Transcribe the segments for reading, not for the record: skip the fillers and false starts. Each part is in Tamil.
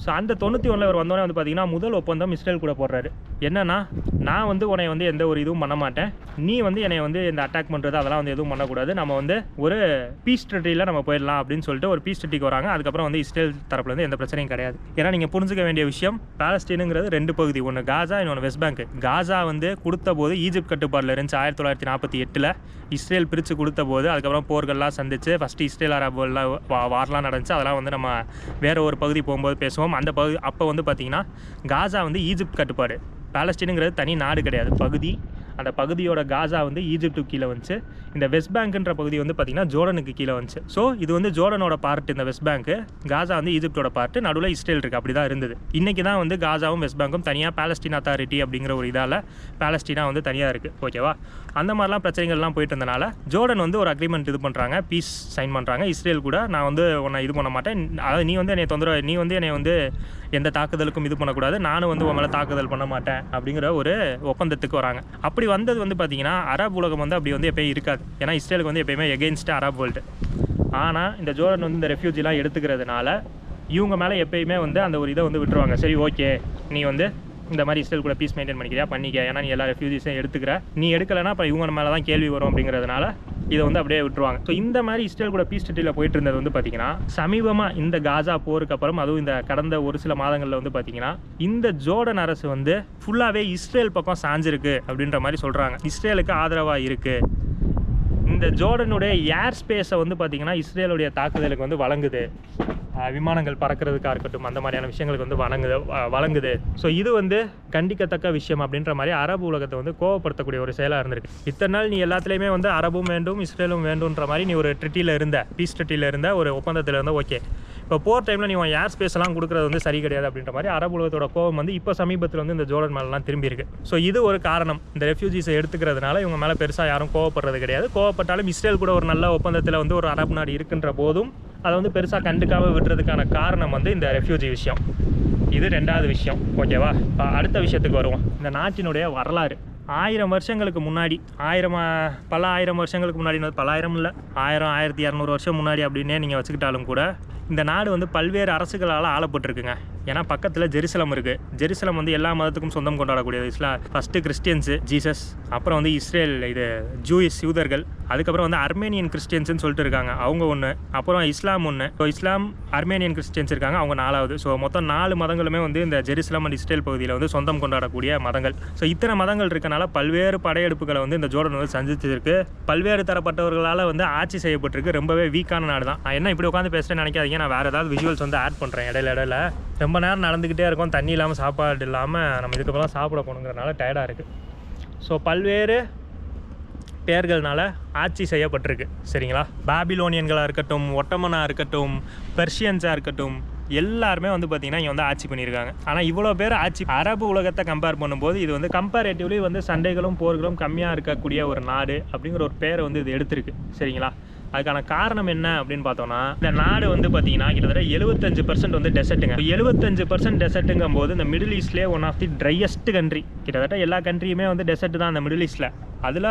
ஸோ அந்த 91 இவர் வந்தோடனே வந்து பார்த்தீங்கன்னா முதல் ஒப்பந்தம் இஸ்ரேல் கூட போடுறாரு. என்னன்னா, நான் வந்து உன்னை வந்து எந்த ஒரு இதுவும் பண்ண மாட்டேன், நீ வந்து என்னை வந்து இந்த அட்டாக் பண்ணுறது அதெல்லாம் வந்து எதுவும் பண்ணக்கூடாது, நம்ம வந்து ஒரு பீஸ் ட்ரெட்டியில் நம்ம போயிடலாம் அப்படின்னு சொல்லிட்டு ஒரு பீஸ் ட்ரெட்டிக்கு வராங்க. அதுக்கப்புறம் வந்து இஸ்ரேல் தரப்புலேருந்து எந்த பிரச்சனையும் கிடையாது. ஏன்னா நீங்கள் புரிஞ்சுக்க வேண்டிய விஷயம், பாலஸ்தீனுங்கிறது 2 பகுதி, ஒன்று காசா, இன்னொன்று வெஸ்ட் பேங்க். காசா வந்து கொடுத்த போது ஈஜிப்ட் கட்டுப்பாடில் இருந்துச்சு. 1948 இஸ்ரேல் பிரித்து கொடுத்த போது அதுக்கப்புறம் போர்கள்லாம் சந்திச்சு ஃபஸ்ட்டு இஸ்ரேல் அரபுலாம் வார்லாம் நடந்துச்சு. அதெல்லாம் வந்து நம்ம வேறு ஒரு பகுதி போகும்போது பேசுவோம். அந்த பகுதி அப்போ வந்து பார்த்திங்கன்னா காசா வந்து ஈஜிப்ட் கட்டுப்பாடு, பாலஸ்தீனுங்கிறது தனி நாடு கிடையாது, பகுதி. அந்த பகுதியோட காசா வந்து ஈஜிப்டுக்கு கீழே வந்துச்சு. இந்த வெஸ்ட் பேங்க்ன்ற பகுதி வந்து பார்த்திங்கன்னா ஜோர்டனுக்கு கீழே வந்துச்சு. ஸோ இது வந்து ஜோர்டனோட பார்ட், இந்த வெஸ்ட் பேங்க்கு. காசா வந்து ஈஜிப்டோட பார்ட்டு, நடுவில் இஸ்ரேல் இருக்குது. அப்படி தான் இருந்தது. இன்றைக்கி தான் வந்து காசாவும் வெஸ்ட் பேங்க்கும் தனியாக பாலஸ்தீன் அத்தாரிட்டி அப்படிங்கிற ஒரு இதால் பாலஸ்தீனா வந்து தனியாக இருக்குது. ஓகேவா? அந்த மாதிரிலாம் பிரச்சனைகள்லாம் போயிட்டு இருந்தனால ஜோர்டன் வந்து ஒரு அக்ரிமெண்ட் இது பண்ணுறாங்க, பீஸ் சைன் பண்ணுறாங்க இஸ்ரேல் கூட. நான் வந்து உன்னை இது பண்ண மாட்டேன், அதாவது நீ வந்து என்னை தொந்தரவு, நீ வந்து என்னை வந்து எந்த தாக்குதலுக்கும் இது பண்ணக்கூடாது, நானும் வந்து உன் மேலே தாக்குதல் பண்ண மாட்டேன் அப்படிங்கிற ஒரு ஒப்பந்தத்துக்கு வராங்க. அப்படி வந்தது வந்து பார்த்திங்கன்னா அரபு உலகம் வந்து அப்படி வந்து எப்போயும் இருக்காது. ஏன்னா இஸ்ரேலுக்கு வந்து எப்போயுமே எகெயின்ஸ்ட் அரபு வேர்ல்டு. ஆனால் இந்த ஜோர்டன் வந்து இந்த ரெஃப்யூஜிலாம் எடுத்துக்கிறதுனால இவங்க மேலே எப்போயுமே வந்து அந்த ஒரு இதை வந்து விட்டுருவாங்க. சரி, ஓகே, நீ வந்து இந்த மாதிரி இஸ்ரேல் கூட பீஸ் மெயின்டைன் பண்ணிக்கிறியா, பண்ணிக்க, ஏன்னா நீ எல்லா ரெஃப்யூஜிஸையும் எடுத்துக்கிற, நீ எடுக்கலைன்னா அப்புறம் இவங்க மேலே தான் கேள்வி வரும் அப்படிங்கிறதுனால இதை வந்து அப்படியே விட்டுருவாங்க. ஸோ இந்த மாதிரி இஸ்ரேல் கூட பீஸ் ட்ரீட்டியில் போயிட்டு இருந்தது வந்து பார்த்திங்கன்னா சமீபமாக இந்த காசா போருக்கு அப்புறம், அதுவும் இந்த கடந்த ஒரு சில மாதங்களில் வந்து பார்த்திங்கன்னா இந்த ஜோர்டன் அரசு வந்து ஃபுல்லாகவே இஸ்ரேல் பக்கம் சாஞ்சிருக்கு அப்படின்ற மாதிரி சொல்கிறாங்க. இஸ்ரேலுக்கு ஆதரவாக இருக்குது. இந்த ஜோர்டனுடைய ஏர் ஸ்பேஸை வந்து பார்த்திங்கன்னா இஸ்ரேலுடைய தாக்குதலுக்கு வந்து வழங்குது. விமானங்கள் பறக்கிறதுக்காக இருக்கட்டும், அந்த மாதிரியான விஷயங்களுக்கு வந்து வழங்குது. ஸோ இது வந்து கண்டிக்கத்தக்க விஷயம் அப்படின்ற மாதிரி அரபு உலகத்தை வந்து கோவப்படுத்தக்கூடிய ஒரு செயலாக இருந்திருக்கு. இத்தனை நாள் நீ எல்லாத்துலேயுமே வந்து அரபும் வேண்டும் இஸ்ரேலும் வேண்டும்ன்ற மாதிரி நீ ஒரு ட்ரிட்டியில் இருந்த, பீஸ் ட்ரிட்டியில் இருந்த, ஒரு ஒப்பந்தத்தில் இருந்த. ஓகே, இப்போ போகிற டைமில் நீ ஏர் ஸ்பேஸ் எல்லாம் கொடுக்குறது வந்து சரி கிடையாது அப்படின்ற மாதிரி அரபு உலகத்தோட கோவம் வந்து இப்போ சமீபத்தில் வந்து இந்த ஜோர்டன் மேலாம் திரும்பி இருக்கு. ஸோ இது ஒரு காரணம். இந்த ரெஃப்யூஜிஸை எடுத்துக்கிறதுனால இவங்க மேலே பெருசாக யாரும் கோவப்படுறது கிடையாது. கோவப்பட்டாலும் இஸ்ரேல் கூட ஒரு நல்ல ஒப்பந்தத்தில் வந்து ஒரு அரபு நாடு இருக்கின்ற போதும் அதை வந்து பெருசாக கண்டுக்காமல் விடுறதுக்கான காரணம் வந்து இந்த ரெஃப்யூஜி விஷயம். இது 2வது விஷயம். ஓகேவா? அடுத்த விஷயத்துக்கு வருவோம். இந்த நாட்டினுடைய வரலாறு 1000 வருஷங்களுக்கு முன்னாடி, பல ஆயிரம் வருஷங்களுக்கு முன்னாடி, பல ஆயிரம் இல்லை, 1000 1200 வருஷம் முன்னாடி அப்படின்னே நீங்கள் வச்சுக்கிட்டாலும் கூட இந்த நாடு வந்து பல்வேறு அரசுகளால் ஆளப்பட்டிருக்குங்க. ஏன்னா பக்கத்தில் ஜெருசலம் இருக்குது. ஜெருசலம் வந்து எல்லா மதத்துக்கும் சொந்தம் கொண்டாடக்கூடியது. ஃபஸ்ட்டு கிறிஸ்டியன்ஸு, ஜீசஸ், அப்புறம் வந்து இஸ்ரேல், இது ஜூயிஸ், யூதர்கள், அதுக்கப்புறம் வந்து அர்மேனியன் கிறிஸ்டியன்ஸ்னு சொல்லிட்டு இருக்காங்க, அவங்க ஒன்று, அப்புறம் இஸ்லாம் ஒன்று. ஸோ இஸ்லாம், அர்மேனியன் கிறிஸ்டியன்ஸ் இருக்காங்க, அவங்க 4வது. ஸோ மொத்தம் 4 மதங்களுமே வந்து இந்த ஜெருசலம் அண்ட் இஸ்ரேல் பகுதியில் வந்து சொந்தம் கொண்டாடக்கூடிய மதங்கள். ஸோ இத்தனை மதங்கள் இருக்கனால பல்வேறு படையெடுப்புகளை வந்து இந்த ஜோர்டன் வந்து சந்திச்சிருக்கு. பல்வேறு தரப்பட்டவர்களால் வந்து ஆட்சி செய்யப்பட்டிருக்கு. ரொம்பவே வீக்கான நாடு தான். நான் என்ன இப்படி உட்காந்து பேசுகிறேன்னு நினைக்காதீங்க, நான் வேறு ஏதாவது விஷுவல்ஸ் வந்து ஆட் பண்ணுறேன் இடையில. ரொம்ப நேரம் நடந்துக்கிட்டே இருக்கும், தண்ணி இல்லாமல் சாப்பாடு இல்லாமல் நம்ம இதுக்கப்புறம் சாப்பிட போகணுங்கிறனால டயர்டாக இருக்குது. ஸோ பல்வேறு பேர்கள்னால ஆட்சி செய்யப்பட்டிருக்கு. சரிங்களா? பாபிலோனியன்களாக இருக்கட்டும், ஒட்டமனாக இருக்கட்டும், பெர்ஷியன்ஸாக இருக்கட்டும், எல்லாருமே வந்து பார்த்திங்கன்னா இங்கே வந்து ஆட்சி பண்ணியிருக்காங்க. ஆனால் இவ்வளோ பேர் ஆட்சி, அரபு உலகத்தை கம்பேர் பண்ணும்போது இது வந்து கம்பேரேட்டிவ்லி வந்து சண்டைகளும் போர்களும் கம்மியாக இருக்கக்கூடிய ஒரு நாடு அப்படிங்கிற ஒரு பேரை வந்து இது எடுத்திருக்கு. சரிங்களா? அதுக்கான காரணம் என்ன அப்படின்னு பார்த்தோம்னா, இந்த நாடு வந்து பார்த்தீங்கன்னா கிட்டத்தட்ட 75% வந்து டெசர்ட்டுங்க. 75% டெசர்ட்டுங்கும் போது இந்த மிடில் ஈஸ்ட்லேயே one of the driest country. கிட்டத்தட்ட எல்லா கண்ட்ரியுமே வந்து டெசர்ட் தான் அந்த மிடில் ஈஸ்ட்டில். அதில்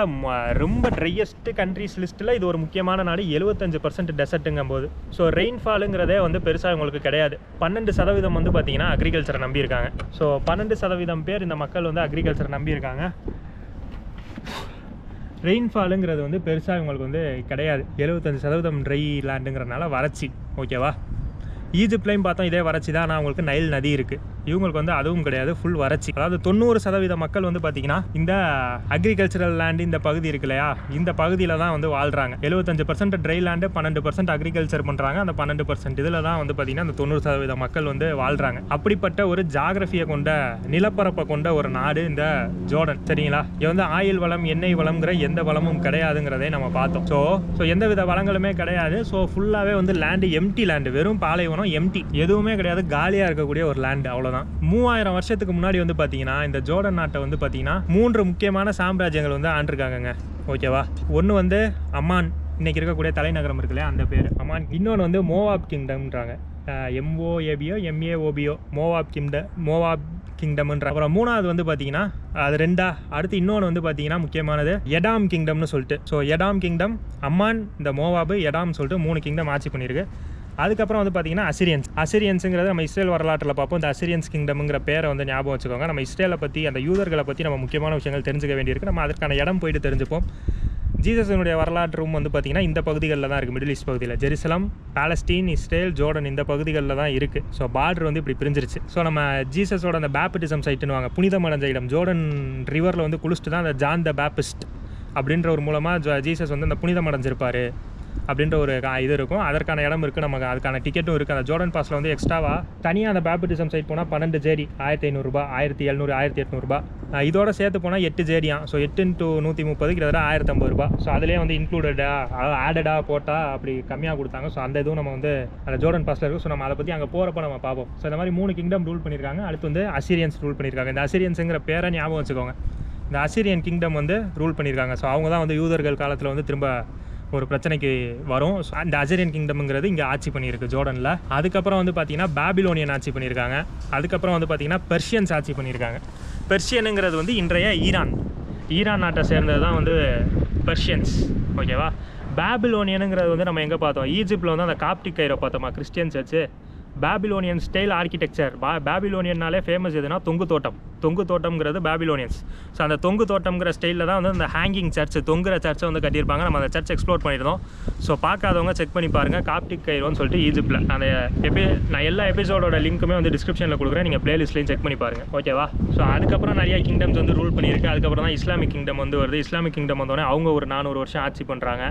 ரொம்ப ட்ரையஸ்ட் கண்ட்ரிஸ் லிஸ்ட்டில் இது ஒரு முக்கியமான நாடு. 75% டெசர்ட்டுங்கும் போது ஸோ ரெயின்ஃபாலுங்கிறதே வந்து பெருசாக உங்களுக்கு கிடையாது. 12% வந்து பார்த்தீங்கன்னா அக்ரிகல்ச்சரை நம்பியிருக்காங்க. ஸோ 12% பேர் இந்த மக்கள் வந்து அக்ரிகல்ச்சரை நம்பியிருக்காங்க. ரெயின்ஃபாலுங்கிறது வந்து பெருசாக இவங்களுக்கு வந்து கிடையாது. 75% ட்ரை லேண்டுங்கிறதுனால வறட்சி. ஓகேவா? ஈஜிப்ட்லையும் பார்த்தோம் இதே வறட்சி தான். ஆனால் அவங்களுக்கு நைல் நதி இருக்குது. இவங்களுக்கு வந்து அதுவும் கிடையாது, ஃபுல் வறட்சி. அதாவது 90% மக்கள் வந்து பார்த்திங்கன்னா இந்த அக்ரிகல்ச்சரல் லேண்டு இந்த பகுதி இருக்கு இல்லையா, இந்த பகுதியில் தான் வந்து வாழ்கிறாங்க. 75% ட்ரை லேண்டு, 12% அக்ரிகல்ச்சர் பண்ணுறாங்க. அந்த 12% இதில் தான் வந்து பார்த்திங்கன்னா அந்த 90% மக்கள் வந்து வாழ்கிறாங்க. அப்படிப்பட்ட ஒரு ஜாகிரஃபியை கொண்ட, நிலப்பரப்பை கொண்ட ஒரு நாடு இந்த ஜோர்டன். சரிங்களா? இது வந்து ஆயில் வளம், எண்ணெய் வளம்ங்கிற எந்த வளமும் கிடையாதுங்கிறதே நம்ம பார்த்தோம். ஸோ எந்தவித வளங்களுமே கிடையாது. ஸோ ஃபுல்லாகவே வந்து லேண்டு எம்டி லேண்டு, வெறும் பாலைவனம், எம்டி, எதுவுமே கிடையாது, காலியாக இருக்கக்கூடிய ஒரு லேண்டு. அவ்வளோதான். 3000 வருஷத்துக்கு முன்னாடி வந்து பார்த்தீங்கன்னா இந்த ஜோர்டன் நாட்டை வந்து பார்த்தீங்கன்னா 3 முக்கியமான சாம்ராஜ்யங்கள் வந்து ஆண்டிருக்காங்கங்க. ஓகேவா? ஒன்று வந்து அம்மான், இன்னைக்கு இருக்கக்கூடிய தலைநகரம் இருக்கு இல்லையா, அந்த பேர் அம்மான். இன்னொன்று வந்து மோவாப் கிங்டம்ன்றாங்க, MOABO MAOBO, மோவாப் கிங்டம்ன்ற. அப்புறம் 3வது வந்து பார்த்தீங்கன்னா அது 2. அடுத்து இன்னொன்று வந்து பார்த்தீங்கன்னா முக்கியமானது எடாம் கிங்டம்னு சொல்லிட்டு. ஸோ எடாம் கிங்டம், அம்மான், இந்த மோவாபு, எடாம் சொல்லிட்டு 3 கிங்டம் ஆட்சி பண்ணியிருக்கு. அதுக்கப்புறம் வந்து பார்த்தீங்கன்னா அசிரியன்ஸுங்கிறது நம்ம இஸ்ரேல் வரலாற்றில் பார்ப்போம். இந்த அசிரியன்ஸ் கிங்டம்ங்கிற பேரை வந்து ஞாபகம் வச்சுக்கோங்க. நம்ம இஸ்ரேலை பற்றி அந்த யூதர்களை பற்றி நம்ம முக்கியமான விஷயங்கள் தெரிஞ்சுக்க வேண்டியிருக்கு. நம்ம அதற்கான இடம் போயிட்டு தெரிஞ்சுப்போம். ஜீசஸனுடைய வரலாற்றும் வந்து பார்த்திங்கன்னா இந்த பகுதிகளில் தான் இருக்குது. மிடில் ஈஸ்ட் பகுதியில் ஜெருசலம், பாலஸ்தீன், இஸ்ரேல், ஜோர்டன் இந்த பகுதிகளில் தான் இருக்குது. ஸோ பார்டர் வந்து இப்படி பிரிஞ்சிருச்சு. ஸோ நம்ம ஜீசஸோட அந்த பேப்டிசம் சைட்டுன்னு வாங்க, புனிதமடைஞ்ச இடம் ஜோர்டன் ரிவரில் வந்து குளிச்சுட்டு தான் அந்த ஜான் த பேப்டிஸ்ட் அப்படின்ற ஒரு மூலமாக ஜீசஸ் வந்து அந்த புனிதமடைஞ்சிருப்பார் அப்படின்ற ஒரு இது இருக்கும். அதற்கான இடம் இருக்குது, நமக்கு அதுக்கான டிக்கெட்டும் இருக்குது. அந்த ஜோர்டன் பாஸில் வந்து எக்ஸ்ட்ராவாக தனியாக அந்த பேப்டிசம் சைட் போனால் 12 ஜேடி 1500 1700 1800. இதோட சேர்த்து போனால் 8 ஜேடியாம். ஸோ 8 × 130 கிட்டத்தட்ட 1050. ஸோ அதிலே வந்து ஆடடாக போட்டால் அப்படி கம்மியாக கொடுத்தாங்க. ஸோ அந்த இதுவும் நம்ம வந்து அந்த ஜோர்டன் பாஸில் இருக்கும். ஸோ நம்ம அதை பற்றி அங்கே போகிறப்ப நம்ம பார்ப்போம். ஸோ இந்த மாதிரி 3 கிங்டம் ரூல் பண்ணியிருக்காங்க. அடுத்து வந்து அசிரியன்ஸ் ரூல் பண்ணியிருக்காங்க. இந்த அசிரியன்ஸுங்கிற பேரை ஞாபகம் வச்சுக்கோங்க. இந்த அசிரியன் கிங்டம் வந்து ரூல் பண்ணியிருக்காங்க. ஸோ அவங்க தான் வந்து யூதர்கள் காலத்தில் வந்து திரும்ப ஒரு பிரச்சனைக்கு வரும். அந்த அசிரியன் கிங்டம்ங்கிறது இங்கே ஆட்சி பண்ணியிருக்கு ஜோர்டனில். அதுக்கப்புறம் வந்து பார்த்திங்கன்னா பாபிலோனியன் ஆட்சி பண்ணியிருக்காங்க. அதுக்கப்புறம் வந்து பார்த்திங்கன்னா பெர்ஷியன்ஸ் ஆட்சி பண்ணியிருக்காங்க. பெர்ஷியனுங்கிறது வந்து இன்றைய ஈரான் நாட்டை சேர்ந்தது தான் வந்து பெர்ஷியன்ஸ். ஓகேவா. பாபிலோனியனுங்கிறது வந்து நம்ம எங்கே பார்த்தோம், ஈஜிப்டில் வந்து அந்த காப்டிக் கைரோ பார்த்தோமா, கிறிஸ்டியன்ஸ் வச்சு. Babylonian style architecture. பாபிலோனியன்னாலே ஃபேமஸ் எதுனா தொங்கு தோட்டம்ங்கிறது பாபிலோனியன்ஸ். ஸோ அந்த தொங்கு தோட்டம்ங்கிற ஸ்டைலில் தான் வந்து அந்த ஹேங்கிங் சர்ச், தொங்குற சர்ச்சை வந்து கட்டியிருப்பாங்க. நம்ம அந்த சர்ச் எக்ஸ்ப்ளோர் பண்ணியிருந்தோம். ஸோ பார்க்காதவங்க செக் பண்ணி பாருங்கள். காப்டிக் கைரோன்னு சொல்லிட்டு ஈஜிப்டில். நான் எல்லா எபிசோடோட லிங்க்குமே வந்து டிஸ்கிரிப்ஷனில் கொடுக்குறேன், நீங்கள் பிளேலிஸ்ட்லையும் செக் பண்ணி பாருங்கள். ஓகேவா. ஸோ அதுக்கப்புறம் நிறைய கிங்டம்ஸ் வந்து ரூல் பண்ணியிருக்கு. அதுக்கப்புறம் தான் இஸ்லாமிக் கிங்டம் வந்து வருது. இஸ்லாமிக் கிங்டம் வந்தோடனே அவங்க ஒரு 400 வருஷம் ஆட்சி பண்ணுறாங்க.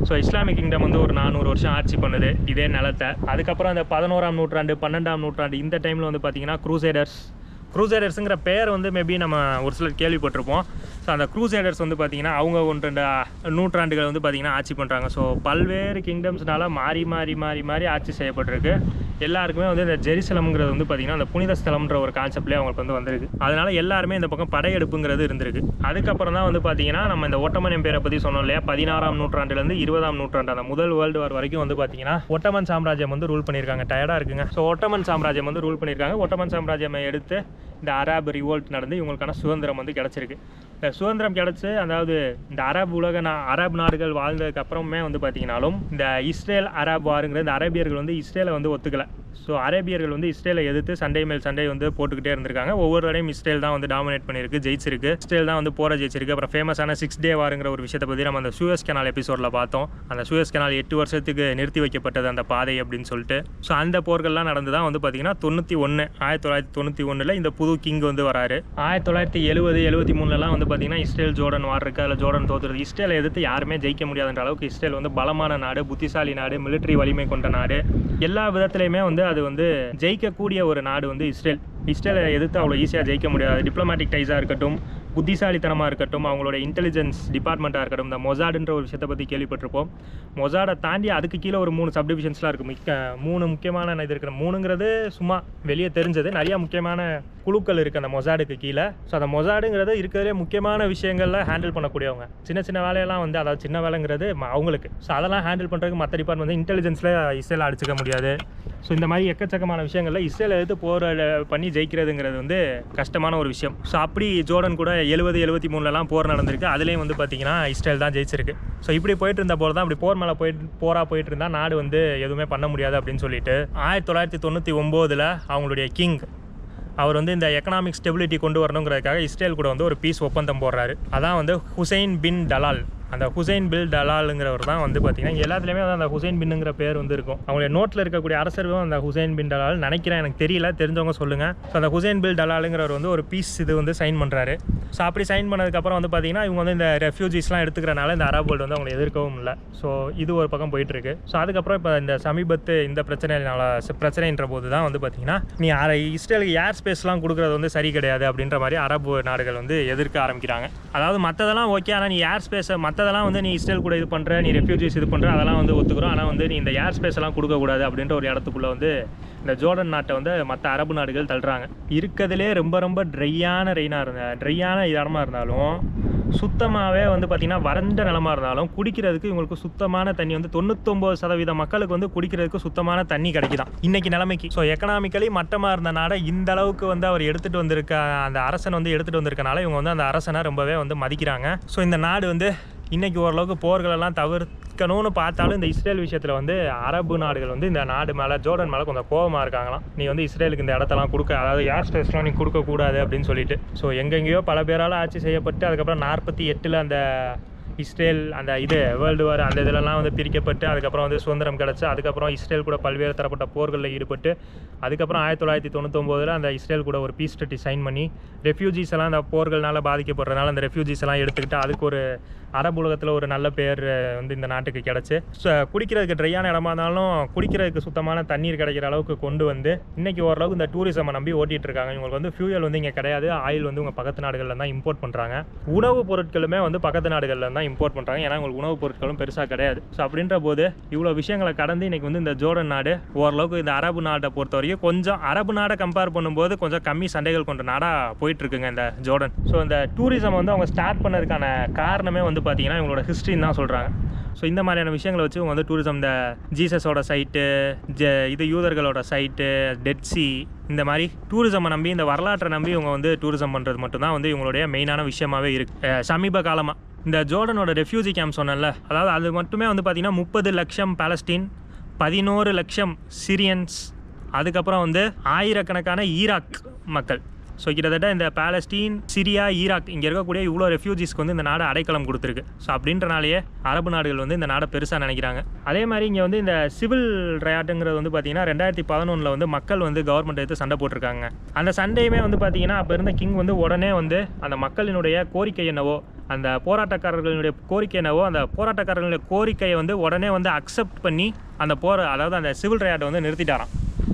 ஸோ இஸ்லாமிக் கிங்டம் வந்து ஒரு 400 வருஷம் ஆட்சி பண்ணுது இதே நிலத்தை. அதுக்கப்புறம் அந்த 11ஆம் நூற்றாண்டு 12ஆம் நூற்றாண்டு இந்த டைமில் வந்து பார்த்திங்கன்னா க்ரூசைடர்ஸுங்கிற பேர் வந்து மேபி நம்ம ஒரு சிலர் கேள்விப்பட்டிருப்போம். ஸோ அந்த க்ரூசைடர்ஸ் வந்து பார்த்திங்கன்னா அவங்க 1-2 நூற்றாண்டுகள் வந்து பார்த்திங்கன்னா ஆட்சி பண்ணுறாங்க. ஸோ பல்வேறு கிங்டம்ஸ்னால மாறி ஆட்சி செய்யப்பட்டிருக்கு. எல்லாருக்குமே வந்து இந்த ஜெருசலம்ங்கிறது வந்து பார்த்திங்கன்னா அந்த புனித ஸ்தலம்ன்ற ஒரு கான்செப்ட்லேயே அவங்களுக்கு வந்து வந்திருக்கு. அதனால் எல்லாருமே இந்த பக்கம் படையெடுப்புங்கிறது இருந்திருக்கு. அதுக்கப்புறம் தான் வந்து பார்த்திங்கன்னா நம்ம இந்த ஒட்டமன் எம்பையரை பற்றி சொன்னோம் இல்லையா, 16ஆம் நூற்றாண்டுலேருந்து 20ஆம் நூற்றாண்டு அந்த முதல் வேர்ல்டு வார் வரைக்கும் வந்து பார்த்திங்கன்னா ஒட்டமன் சாம்ராஜ்யம் வந்து ரூல் பண்ணியிருக்காங்க. டயர்டாக இருக்குங்க. ஸோ ஒட்டமன் சாம்ராஜ்யம் வந்து ரூல் பண்ணியிருக்காங்க. ஒட்டமன் சாம்ராஜ்யம் எடுத்து இந்த அரபு ரிவோல்ட் நடந்து இவங்களுக்கான சுதந்திரம் வந்து கிடச்சிருக்கு. இந்த சுதந்திரம் கிடச்சி, அதாவது இந்த அரபு நாடுகள் வாழ்ந்ததுக்கு அப்புறமே வந்து பார்த்திங்கனாலும் இந்த இஸ்ரேல் அரபு வாருங்கிற இந்த அரேபியர்கள் வந்து இஸ்ரேலை வந்து ஒத்துக்கலை. ஸோ அரேபியர்கள் வந்து இஸ்ரேலை எதிர்த்து சண்டை மேல் சண்டை வந்து போட்டுக்கிட்டே இருந்திருக்காங்க. ஒவ்வொரு தடையும் இஸ்ரேல் தான் வந்து டாமினேட் பண்ணியிருக்கு, ஜெயிச்சிருக்கு. இஸ்ரேல் தான் வந்து போரை ஜெயிச்சிருக்கு. அப்புறம் ஃபேமஸான 6 டே வாருங்கிற ஒரு விஷயத்தை பற்றி நம்ம அந்த சூயஸ் கனால் எபிசோடில் பார்த்தோம். அந்த சூயஸ் கனால் 8 வருஷத்துக்கு நிறுத்தி வைக்கப்பட்டது அந்த பாதை அப்படின்னு சொல்லிட்டு. ஸோ அந்த போர்கள்லாம் நடந்து தான் வந்து பார்த்திங்கன்னா 1991 இந்த புது கிங் வந்து வராரு. 1970 73 வந்து பார்த்திங்கன்னா இஸ்ரேல் ஜோர்டன் வார் இருக்குது. அதில் ஜோர்டன் தோற்றுறது. இஸ்ரேலை எதிர்த்து யாருமே ஜெயிக்க முடியாதுன்ற அளவுக்கு இஸ்ரேல் வந்து பலமான நாடு, புத்திசாலி நாடு, மிலிட்ரி வலிமை கொண்ட நாடு. எல்லா விதத்துலையுமே வந்து அது வந்து ஜெயிக்கக்கூடிய ஒரு நாடு வந்து இஸ்ரேலை எதிர்த்து அவ்வளோ ஈஸியாக ஜெயிக்க முடியாது. டிப்ளமேட்டிக் டைஸாக இருக்கட்டும், புத்திசாலித்தனமாக இருக்கட்டும், அவங்களோட இன்டெலிஜென்ஸ் டிபார்ட்மெண்ட்டாக இருக்கட்டும். இந்த மொசாடுன்ற ஒரு விஷயத்தை பற்றி கேள்விப்பட்டிருப்போம். மொசாடை தாண்டி அதுக்கு கீழே ஒரு 3 சப்டிவிஷன்ஸ்லாம் இருக்குது. 3 முக்கியமான இது இருக்குது. 3ங்கிறது சும்மா வெளியே தெரிஞ்சது. நிறையா முக்கியமான குழுக்கள் இருக்குது அந்த மொசாடுக்கு கீழே. ஸோ அந்த மொசாடுங்கிறது இருக்கிறதுலே முக்கியமான விஷயங்களில் ஹேண்டில் பண்ணக்கூடியவங்க. சின்ன வேலையெல்லாம் வந்து, அதாவது சின்ன வேலைங்கிறது அவங்களுக்கு. ஸோ அதெல்லாம் ஹேண்டில் பண்ணுறதுக்கு மற்ற டிபார்ட்மெண்ட் வந்து இன்டெலிஜென்ஸில் இஸ்ரேலை அடிச்சுக்க முடியாது. ஸோ இந்த மாதிரி எக்கச்சக்கமான விஷயங்களில் இஸ்ரேலை எடுத்து போகிற பண்ணி ஜெயிக்கிறதுங்கிறது வந்து கஷ்டமான ஒரு விஷயம். ஸோ அப்படி ஜோர்டன் கூட 70 73 போர் நடந்திருக்கு. அதுலேயும் வந்து பார்த்திங்கன்னா இஸ்ரேல் தான் ஜெயிச்சிருக்கு. ஸோ இப்படி போயிட்டு இருந்த போது தான், அப்படி போர் மேலே போயிட்டு இருந்தால் நாடு வந்து எதுவுமே பண்ண முடியாது அப்படின்னு சொல்லிட்டு 1999 அவங்களுடைய கிங் அவர் வந்து இந்த எக்கனாமிக் ஸ்டெபிலிட்டி கொண்டு வரணுங்கிறதுக்காக இஸ்ரேல் கூட வந்து ஒரு பீஸ் ஒப்பந்தம் போடுறாரு. அதான் வந்து ஹுசைன் பின் டலால். அந்த ஹுசைன் பின் டலாலுங்கிறவர் தான் வந்து பார்த்திங்கன்னா எல்லாத்துலேயுமே வந்து அந்த ஹுசைன் பின்னுங்கிற பேர் வந்து இருக்கும். அவங்களுடைய நோட்டில் இருக்கக்கூடிய அரசரும் அந்த ஹுசைன் பின் டலால் நினைக்கிறேன், எனக்கு தெரியல, தெரிஞ்சவங்க சொல்லுங்கள். ஸோ அந்த ஹுசைன் பின் டலாலுங்கிறவர் வந்து ஒரு பீஸ் இது வந்து சைன் பண்ணுறாரு. ஸோ அப்படி சைன் பண்ணதுக்கப்புறம் வந்து பார்த்திங்கன்னா இவங்க வந்து இந்த ரெஃப்யூஜிஸ்லாம் எடுத்துக்கிறனால இந்த அரபு வேர்ல்டு வந்து அவங்களை எதிர்க்கவும் இல்லை. ஸோ இது ஒரு பக்கம் போயிட்டுருக்கு. ஸோ அதுக்கப்புறம் இப்போ இந்த சமீபத்து இந்த பிரச்சனைன்ற போது தான் வந்து பார்த்திங்கன்னா நீ இஸ்ரேலுக்கு ஏர் ஸ்பேஸ்லாம் கொடுக்குறது வந்து சரி கிடையாது அப்படின்ற மாதிரி அரபு நாடுகள் வந்து எதிர்க்க ஆரம்பிக்கிறாங்க. அதாவது மற்றதெல்லாம் ஓகே, ஆனால் நீ ஏர் ஸ்பேஸை மற்றதெல்லாம் வந்து நீ இஸ்ரேல் கூட இது பண்ணுற, நீ ரெஃப்யூஜிஸ் இது பண்ணுற, அதெல்லாம் வந்து ஒத்துக்கிறோம். ஆனால் வந்து நீ இந்த ஏர் ஸ்பேஸ் எல்லாம் கொடுக்கக்கூடாது அப்படின்ற ஒரு இடத்துக்குள்ளே வந்து இந்த ஜோர்டன் நாட்டை வந்து மற்ற அரபு நாடுகள் தள்ளுறாங்க. இருக்கிறதுலே ரொம்ப ட்ரையான இடமா இருந்தாலும், சுத்தமாகவே வந்து பார்த்திங்கன்னா வறண்ட நிலமாக இருந்தாலும் குடிக்கிறதுக்கு இவங்களுக்கு சுத்தமான தண்ணி வந்து 99% மக்களுக்கு வந்து குடிக்கிறதுக்கு சுத்தமான தண்ணி கிடைக்குதான் இன்றைக்கி நிலைமைக்கு. ஸோ எக்கனாமிக்கலி மட்டமாக இருந்த நாடை இந்த அளவுக்கு வந்து அவர் எடுத்துகிட்டு வந்திருக்க, அந்த அரசன் வந்து எடுத்துகிட்டு வந்திருக்கனால இவங்க வந்து அந்த அரசனை ரொம்பவே வந்து மதிக்கிறாங்க. ஸோ இந்த நாடு வந்து இன்றைக்கி ஓரளவுக்கு போர்களெல்லாம் தவிர்க்கணும்னு பார்த்தாலும் இந்த இஸ்ரேல் விஷயத்தில் வந்து அரபு நாடுகள் வந்து இந்த நாடு மேலே ஜோர்டன் மேலே கொஞ்சம் கோபமாக இருக்காங்களாம். நீ வந்து இஸ்ரேலுக்கு இந்த இடத்தெல்லாம் கொடுக்க, அதாவது ஏர் ஸ்பேஸ்லாம் நீ கொடுக்கக்கூடாது அப்படின்னு சொல்லிட்டு. ஸோ எங்கெங்கேயோ பல பேரால் ஆட்சி செய்யப்பட்டு அதுக்கப்புறம் 48 அந்த இஸ்ரேல் அந்த வேர்ல்டு வார் அந்த இதிலலாம் வந்து பிரிக்கப்பட்டு அதுக்கப்புறம் வந்து சுதந்திரம் கிடச்சி அதுக்கப்புறம் இஸ்ரேல் கூட பல்வேறு தரப்பட்ட போர்களில் ஈடுபட்டு அதுக்கப்புறம் 1999 அந்த இஸ்ரேல் கூட ஒரு பீஸ் ட்ரீட்டி சைன் பண்ணி ரெஃப்யூஜிஸ் எல்லாம் அந்த போர்களால் பாதிக்கப்படுறதுனால அந்த ரெஃப்யூஜிஸ் எல்லாம் எடுத்துக்கிட்டு அதுக்கு ஒரு அரபு உலகத்தில் ஒரு நல்ல பேர் வந்து இந்த நாட்டுக்கு கிடச்சி குடிக்கிறதுக்கு ட்ரையான இடமா இருந்தாலும் குடிக்கிறதுக்கு சுத்தமான தண்ணீர் கிடைக்கிற அளவுக்கு கொண்டு வந்து இன்றைக்கி ஓரளவுக்கு இந்த டூரிசமை நம்பி ஓட்டிகிட்டு இருக்காங்க. இவங்களுக்கு வந்து ஃபியூயல் வந்து இங்கே கிடையாது, ஆயில் வந்து உங்கள் பக்கத்து நாடுகளில் தான் இம்போர்ட் பண்ணுறாங்க. உணவுப் பொருட்களுமே வந்து பக்கத்து நாடுகளில் தான் இம்போர்ட் பண்ணுறாங்க, ஏன்னா உங்களுக்கு உணவுப் பொருட்களும் பெருசாக கிடையாது. ஸோ அப்படின்ற போது இவ்வளோ விஷயங்களை கடந்து இன்றைக்கி வந்து இந்த ஜோர்டன் நாடு ஓரளவுக்கு இந்த அரபு நாட்டை பொறுத்த வரைக்கும் கொஞ்சம் அரபு நாடை கம்பேர் பண்ணும்போது கொஞ்சம் கம்மி சண்டைகள் கொண்ட நாடாக போயிட்டுருக்குங்க இந்த ஜோர்டன். ஸோ இந்த டூரிசம் வந்து அவங்க ஸ்டார்ட் பண்ணதுக்கான காரணமே வந்து பார்த்தீங்கன்னா இவங்களோட ஹிஸ்ட்ரின்னு தான் சொல்கிறாங்க. ஸோ இந்த மாதிரியான விஷயங்களை வச்சு இவங்க வந்து டூரிசம் இந்த ஜீசஸோட சைட்டு, யூதர்களோட சைட்டு, டெட் சி, இந்த மாதிரி டூரிசமை நம்பி இந்த வரலாற்றை நம்பி இவங்க வந்து டூரிசம் பண்ணுறது மட்டும்தான் வந்து இவங்களுடைய மெயினான விஷயமாகவே இருக்குது. சமீப காலமாக இந்த ஜோர்டனோட ரெஃப்யூஜி கேம்ப் சொன்னேன்ல, அதாவது அது மட்டுமே வந்து பார்த்திங்கன்னா 30 லட்சம் பாலஸ்தீன், 11 லட்சம் சிரியன்ஸ், அதுக்கப்புறம் வந்து ஆயிரக்கணக்கான ஈராக் மக்கள். ஸோ கிட்டத்தட்ட இந்த பாலஸ்தீன், சிரியா, ஈராக் இங்கே இருக்கக்கூடிய இவ்வளோ ரெஃப்யூஜிஸ்க்கு வந்து இந்த நாடு அடைக்கலம் கொடுத்துருக்கு. ஸோ அப்படின்றனாலேயே அரபு நாடுகள் வந்து இந்த நாடை பெருசாக நினைக்கிறாங்க. அதே மாதிரி இங்கே வந்து இந்த சிவில் ரையாட்டுங்கிறது வந்து பார்த்திங்கன்னா 2011 வந்து மக்கள் வந்து கவர்மெண்ட் எடுத்து சண்டை போட்டிருக்காங்க. அந்த சண்டையுமே வந்து பார்த்திங்கன்னா அப்போ இருந்த கிங் வந்து உடனே வந்து அந்த மக்களினுடைய கோரிக்கை என்னவோ, அந்த போராட்டக்காரர்களுடைய கோரிக்கை என்னவோ, அந்த போராட்டக்காரர்களுடைய கோரிக்கையை வந்து உடனே வந்து அக்செப்ட் பண்ணி அந்த அதாவது அந்த சிவில் ரையாட்டை வந்து நிறுத்திட்டாராம்.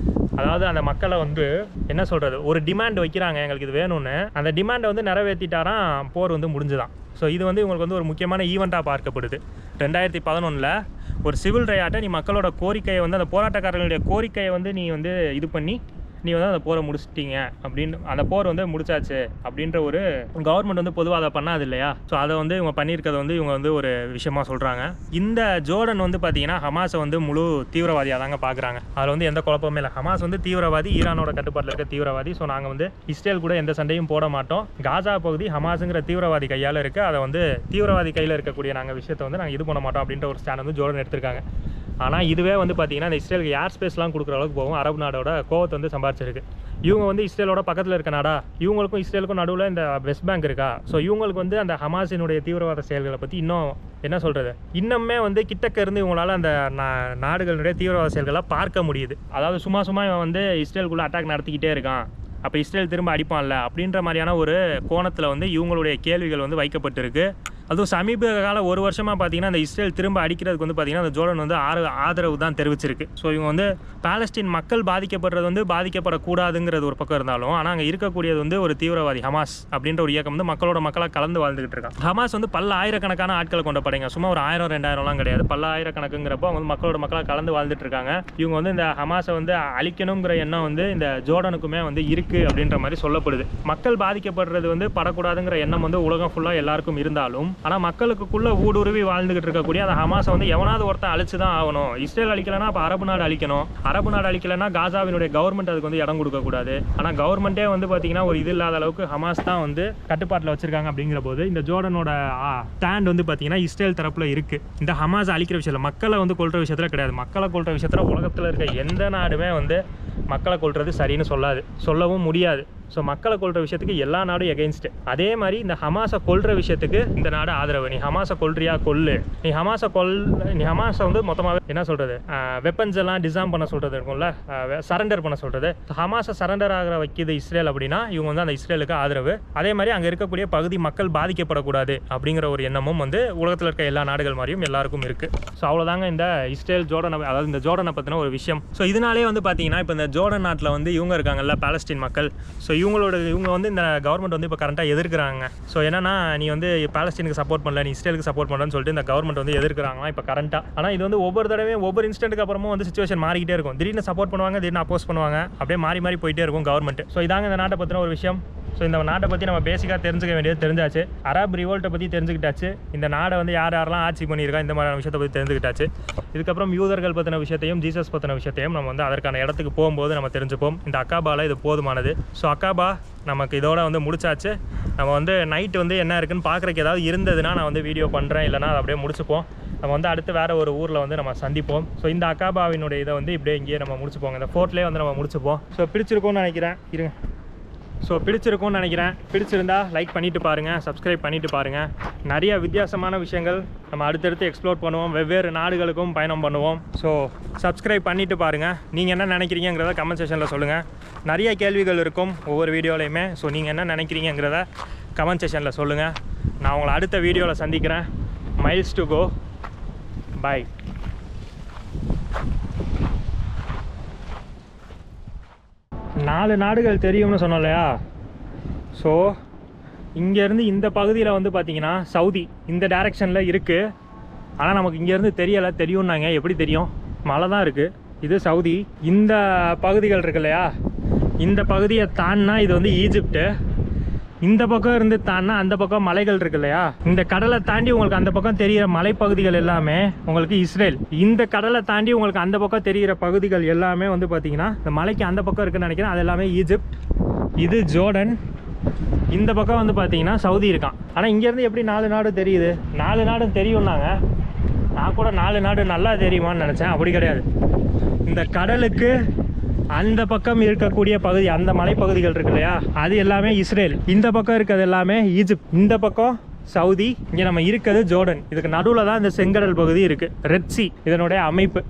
அதாவது அந்த மக்களை வந்து என்ன சொல்கிறது, ஒரு டிமாண்ட் வைக்கிறாங்க, எங்களுக்கு இது வேணும்னு, அந்த டிமாண்டை வந்து நிறைவேற்றிட்டாராம், போர் வந்து முடிஞ்சுதான். ஸோ இது வந்து இவங்களுக்கு வந்து ஒரு முக்கியமான ஈவெண்ட்டாக பார்க்கப்படுது. 2011 ஒரு சிவில் ரையாட்டை நீ மக்களோட கோரிக்கையை வந்து அந்த போராட்டக்காரர்களுடைய கோரிக்கையை வந்து நீ வந்து இது பண்ணி நீ வந்து அந்த போரை முடிச்சிட்டிங்க அப்படின்னு, அந்த போர் வந்து முடிச்சாச்சு அப்படின்ற ஒரு கவர்மெண்ட் வந்து பொதுவாக அதை பண்ணாது இல்லையா. ஸோ அதை வந்து இவங்க பண்ணியிருக்கிறத வந்து இவங்க வந்து ஒரு விஷயமா சொல்கிறாங்க. இந்த ஜோர்டன் வந்து பார்த்தீங்கன்னா ஹமாஸை வந்து முழு தீவிரவாதியாக தாங்க பார்க்குறாங்க. அதில் வந்து எந்த குழப்பமே இல்லை. ஹமாஸ் வந்து தீவிரவாதி, ஈரானோட கட்டுப்பாட்டில் இருக்க தீவிரவாதி. ஸோ நாங்கள் வந்து இஸ்ரேல் கூட எந்த சண்டையும் போட மாட்டோம். காசா பகுதி ஹமாஸுங்கிற தீவிரவாதி கையால் இருக்குது, அதை வந்து தீவிரவாதி கையில் இருக்கக்கூடிய நாங்கள் விஷயத்தை வந்து நாங்கள் இது பண்ண மாட்டோம் அப்படின்ற ஒரு ஸ்டாண்ட் வந்து ஜோர்டன் எடுத்திருக்காங்க. ஆனால் இதுவே வந்து பார்த்திங்கன்னா இந்த இஸ்ரேலுக்கு ஏர் ஸ்பேஸ்லாம் கொடுக்குற அளவுக்கு போகும் அரபு நாடோட கோவத்தை வந்து சம்பாரிச்சிருக்கு. இவங்க வந்து இஸ்ரேலோட பக்கத்தில் இருக்க நாடா, இவங்களுக்கும் இஸ்ரேலுக்கும் நடுவில் இந்த வெஸ்ட் பேங்க் இருக்கா. ஸோ இவங்களுக்கு வந்து அந்த ஹமாஸினுடைய தீவிரவாத செயல்களை பற்றி இன்னும் என்ன சொல்கிறது, இன்னுமே வந்து கிட்டக்க இருந்து இவங்களால் அந்த நாடுகளுடைய தீவிரவாத செயல்களை பார்க்க முடியுது. அதாவது சும்மா இவன் வந்து இஸ்ரேலுக்குள்ளே அட்டாக் நடத்திக்கிட்டே இருக்கான், அப்போ இஸ்ரேல் திரும்ப அடிப்பான்ல அப்படின்ற மாதிரியான ஒரு கோணத்தில் வந்து இவங்களுடைய கேள்விகள் வந்து வைக்கப்பட்டிருக்கு. அதுவும் சமீப கால ஒரு வருஷமாக பார்த்தீங்கன்னா அந்த இஸ்ரேல் திரும்ப அடிக்கிறதுக்கு வந்து பார்த்திங்கன்னா அந்த ஜோர்டன் வந்து ஆதரவு தான் தெரிவிச்சிருக்கு. ஸோ இவங்க வந்து பாலஸ்தீன் மக்கள் பாதிக்கப்படுறது வந்து பாதிக்கப்படக்கூடாதுங்கிறது ஒரு பக்கம் இருந்தாலும், ஆனால் அங்கே இருக்கக்கூடியது வந்து ஒரு தீவிரவாதி ஹமாஸ் அப்படின்ற ஒரு இயக்கம் வந்து மக்களாக கலந்து வாழ்ந்துகிட்டு இருக்காங்க. ஹமாஸ் வந்து பல ஆயிரக்கணக்கான ஆட்களை கொண்ட படைங்க, சும்மா ஒரு 1000-2000லாம் கிடையாது, பல ஆயிரக்கணக்குங்கிறப்போ அவங்க வந்து மக்களாக கலந்து வாழ்ந்துட்டு இருக்காங்க. இவங்க வந்து இந்த ஹமாஸை வந்து அழிக்கணுங்கிற எண்ணம் வந்து இந்த ஜோர்டனுக்குமே வந்து இருக்குது அப்படின்ற மாதிரி சொல்லப்படுது. மக்கள் பாதிக்கப்படுறது வந்து படக்கூடாதுங்கிற எண்ணம் வந்து உலகம் ஃபுல்லாக எல்லாருக்கும் இருந்தாலும், ஆனால் மக்களுக்குள்ளே ஊடுருவி வாழ்ந்துகிட்டு இருக்கக்கூடிய அந்த ஹமாஸை வந்து எவனாவது ஒருத்தன் அழிச்சு தான் ஆகணும். இஸ்ரேல் அழிக்கலைன்னா அப்போ அரபு நாடு அழிக்கணும், அரபு நாடு அழிக்கலைன்னா காசாவினுடைய கவர்மெண்ட் அதுக்கு வந்து இடம் கொடுக்கக்கூடாது. ஆனால் கவர்மெண்ட்டே வந்து பார்த்தீங்கன்னா ஒரு இது இல்லாத அளவுக்கு ஹமாஸ் தான் வந்து கட்டுப்பாட்டில் வச்சிருக்காங்க. அப்படிங்கிற போது இந்த ஜோர்டனோட ஸ்டாண்ட் வந்து பார்த்தீங்கன்னா இஸ்ரேல் தரப்பில் இருக்குது. இந்த ஹமாஸ் அழிக்கிற விஷயத்தில், மக்களை வந்து கொல்ற விஷயத்தில் கிடையாது. மக்களை கொல்ற விஷயத்தில் உலகத்தில் இருக்க எந்த நாடுமே வந்து மக்களை கொல்றது சரின்னு சொல்லவும் முடியாது. ஸோ மக்களை கொல்ற விஷயத்துக்கு எல்லா நாடும் எகெயின்ஸ்ட். அதே மாதிரி இந்த ஹமாஸை கொல்ற விஷயத்துக்கு இந்த நாடு ஆதரவு. நீ ஹமாஸை கொல்றியா கொல்லு, நீ ஹமாஸை வந்து மொத்தமாக என்ன சொல்கிறது, வெப்பன்ஸ் எல்லாம் டிசாம் பண்ண சொல்கிறது இருக்கும்ல, சரண்டர் பண்ண சொல்கிறது. ஹமாஸை சரண்டர் ஆகிற வைக்கிது இஸ்ரேல் அப்படின்னா இவங்க வந்து அந்த இஸ்ரேலுக்கு ஆதரவு. அதே மாதிரி அங்கே இருக்கக்கூடிய பகுதி மக்கள் பாதிக்கப்படக்கூடாது அப்படிங்கிற ஒரு எண்ணமும் வந்து உலகத்தில் இருக்க எல்லா நாடுகள் மாதிரியும் எல்லாருக்கும் இருக்குது. ஸோ அவ்வளோதாங்க இந்த இஸ்ரேல் ஜோர்டன், அதாவது இந்த ஜோர்டனை பற்றின ஒரு விஷயம். ஸோ இதனாலே வந்து பார்த்தீங்கன்னா இப்போ இந்த ஜோர்டன் நாட்டில் வந்து இவங்க இருக்காங்கல்ல பாலஸ்தீன் மக்கள். ஸோ இவங்க வந்து இந்த கவர்மெண்ட் வந்து இப்போ கரண்ட்டாக எதிர்க்கிறாங்க. ஸோ என்னன்னா நீ வந்து பாலஸ்தீனுக்கு சப்போர்ட் பண்ணல, நீ இஸ்ரேலுக்கு சப்போர்ட் பண்ணலன்னு சொல்லிட்டு இந்த கவர்மெண்ட் வந்து எதிர்க்கிறாங்களா இப்போ கரண்ட்டாக. ஆனால் இது வந்து ஒவ்வொரு தடவையும் ஒவ்வொரு இன்ஸ்டன்ட்டுக்கு அப்புறமும் வந்து சிச்சுவேஷன் மாறிக்கிட்டே இருக்கும். திடீர்னு சப்போர்ட் பண்ணுவாங்க, திடீர்னு அப்போஸ் பண்ணுவாங்க, அப்படியே மாறி போயிட்டே இருக்கும் கவர்மெண்ட். ஸோ இதாங்க இந்த நாட்டை பற்றின ஒரு விஷயம். ஸோ இந்த நாட்டை பற்றி நம்ம பேசிக்காக தெரிஞ்சுக்க வேண்டியது தெரிஞ்சாச்சு. அரப் ரிவோல்ட்டை பற்றி தெரிஞ்சுக்கிட்டாச்சு. இந்த நாடை வந்து யாரெல்லாம் ஆட்சி பண்ணியிருக்கா இந்த மாதிரியான விஷயத்தை பற்றி தெரிஞ்சுக்கிட்டாச்சு. இதுக்கப்புறம் யூதர்கள் பற்றின விஷயத்தையும் ஜீசஸ் பற்றின விஷயத்தையும் நம்ம வந்து அதற்கான இடத்துக்கு போகும்போது நம்ம தெரிஞ்சுப்போம். இந்த அக்காபாவில் இது போதுமானது. ஸோ அக்காபா நமக்கு இதோட வந்து முடிச்சாச்சு. நம்ம வந்து நைட்டு வந்து என்ன இருக்குன்னு பார்க்குறக்கு ஏதாவது இருந்ததுன்னா நான் வந்து வீடியோ பண்ணுறேன், இல்லைனா அதை அப்படியே முடிச்சுப்போம். நம்ம வந்து அடுத்து வேறு ஒரு ஊரில் வந்து நம்ம சந்திப்போம். ஸோ இந்த அகாபாவினுடைய இதை வந்து இப்படியே இங்கேயே நம்ம முடிச்சுப்போங்க, இந்த ஃபோர்ட்லேயே வந்து நம்ம முடிச்சுப்போம். ஸோ பிடிச்சிருக்கும்னு நினைக்கிறேன், இருங்க. ஸோ பிடிச்சிருக்கும்னு நினைக்கிறேன். பிடிச்சிருந்தா லைக் பண்ணிவிட்டு பாருங்கள், சப்ஸ்கிரைப் பண்ணிவிட்டு பாருங்கள். நிறைய வித்தியாசமான விஷயங்கள் நம்ம அடுத்தடுத்து எக்ஸ்ப்ளோர் பண்ணுவோம், வெவ்வேறு நாடுகளுக்கும் பயணம் பண்ணுவோம். ஸோ சப்ஸ்கிரைப் பண்ணிவிட்டு பாருங்கள். நீங்கள் என்ன நினைக்கிறீங்கிறத கமெண்ட் செக்ஷனில் சொல்லுங்கள். நிறைய கேள்விகள் இருக்கும் ஒவ்வொரு வீடியோலையுமே. ஸோ நீங்கள் என்ன நினைக்கிறீங்கிறத கமெண்ட் செக்ஷனில் சொல்லுங்கள். நான் உங்களை அடுத்த வீடியோவில் சந்திக்கிறேன். Miles to go. பாய். 4 நாடுகள் தெரியும்னு சொன்னோம் இல்லையா? ஸோ இங்கேருந்து இந்த பகுதியில் வந்து பார்த்திங்கன்னா சவுதி இந்த டைரெக்ஷனில் இருக்குது. ஆனால் நமக்கு இங்கேருந்து தெரியலை. தெரியும்னாங்க, எப்படி தெரியும்? மழை தான் இருக்குது. இது சவுதி. இந்த பகுதிகள் இருக்கு இல்லையா, இந்த பகுதியை தாண்டினா இது வந்து ஈஜிப்டு. இந்த பக்கம் இருந்து தாண்டினா அந்த பக்கம் மலைகள் இருக்கு இல்லையா, இந்த கடலை தாண்டி உங்களுக்கு அந்த பக்கம் தெரிகிற மலைப்பகுதிகள் எல்லாமே உங்களுக்கு இஸ்ரேல். இந்த கடலை தாண்டி உங்களுக்கு அந்த பக்கம் தெரிகிற பகுதிகள் எல்லாமே வந்து பார்த்திங்கன்னா இந்த மலைக்கு அந்த பக்கம் இருக்குன்னு நினைக்கிறேன், அது எல்லாமே ஈஜிப்ட். இது ஜோர்டன். இந்த பக்கம் வந்து பார்த்திங்கன்னா சவுதி இருக்கான். ஆனால் இங்கேருந்து எப்படி 4 நாடு தெரியுது? 4 நாடு தெரியும்னாங்க. நான் கூட 4 நாடு நல்லா தெரியுமான்னு நினச்சேன். அப்படி கிடையாது. இந்த கடலுக்கு அந்த பக்கம் இருக்கக்கூடிய பகுதி, அந்த மலைப்பகுதிகள் இருக்கு இல்லையா, அது எல்லாமே இஸ்ரேல். இந்த பக்கம் இருக்கிறது எல்லாமே ஈஜிப்ட். இந்த பக்கம் சவுதி. இங்கே நம்ம இருக்கிறது ஜோர்டன். இதுக்கு நடுவில் தான் இந்த செங்கடல் பகுதி இருக்குது, ரெட் சி இதனுடைய அமைப்பு.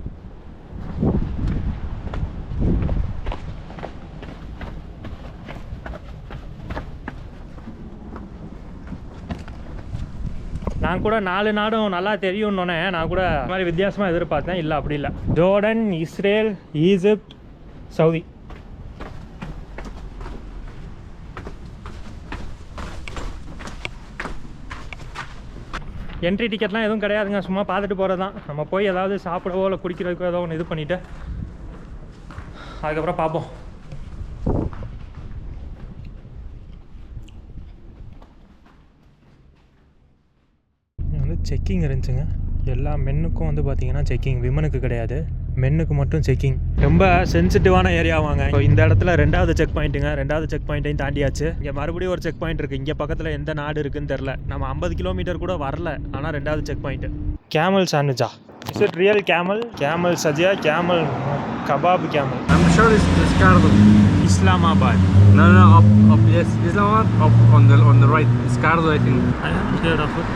நான் கூட 4 நாடும் நல்லா தெரியும்னோன்னே நான் கூட இந்த மாதிரி வித்தியாசமாக எதிர்பார்த்தேன். இல்லை, அப்படி இல்லை. Jordan, Israel, Egypt, Saudi. Entry டிக்கெட்லாம் எதுவும் கிடையாதுங்க, சும்மா பார்த்துட்டு போகிறது தான். நம்ம போய் ஏதாவது சாப்பிடவோ இல்லை குடிக்கிறதுக்கோ ஏதோ ஒன்று இது பண்ணிவிட்டு அதுக்கப்புறம் பார்ப்போம். வந்து செக்கிங் இருந்துச்சுங்க. எல்லா மென்னுக்கும் வந்து பார்த்தீங்கன்னா செக்கிங், விமனுக்கு கிடையாது, மென்னுக்கு மட்டும் செக்கிங். ரொம்ப சென்சிட்டிவான ஏரியாவாங்க. ஸோ இந்த இடத்துல 2வது செக் பாயிண்ட்டுங்க. 2வது செக் பாயிண்ட்டையும் தாண்டியாச்சு. இங்கே மறுபடியும் ஒரு செக் பாயிண்ட் இருக்குது. இங்கே பக்கத்தில் எந்த நாடு இருக்குன்னு தெரில. நம்ம 50 கிலோமீட்டர் கூட வரல, ஆனால் 2வது செக் பாயிண்ட்டு. கேமல் சாண்ட்விச்சா? Is it real camel? கேமல் சஜியா, camel kebab camel. I'm sure it's Escardo. Islamabad. No, up, yes, Islamabad, up on the right. Escardo, I think. I haven't heard of it.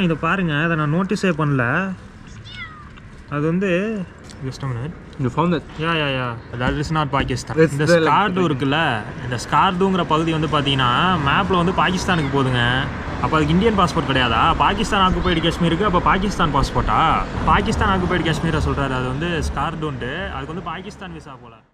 இதை பாருங்கள், அதை நான் நோட்டீஸே பண்ணல. அது வந்து just a minute. You found it? Yeah. That is not Pakistan. It's இந்த ஸ்கார்டு இருக்குல்ல, இந்த ஸ்கார்டுங்கிற பகுதி வந்து பார்த்தீங்கன்னா மேப்பில் வந்து பாகிஸ்தானுக்கு போகுதுங்க. அப்போ அதுக்கு இந்தியன் பாஸ்போர்ட் கிடையாதா? பாகிஸ்தான் ஆக்குபைடு காஷ்மீருக்கு அப்போ பாகிஸ்தான் பாஸ்போர்ட்டா? பாகிஸ்தான் ஆக்குபைடு காஷ்மீரை சொல்கிறாரு. அது வந்து ஸ்கார்டுன்ட்டு, அதுக்கு வந்து பாகிஸ்தான் விசா போல்.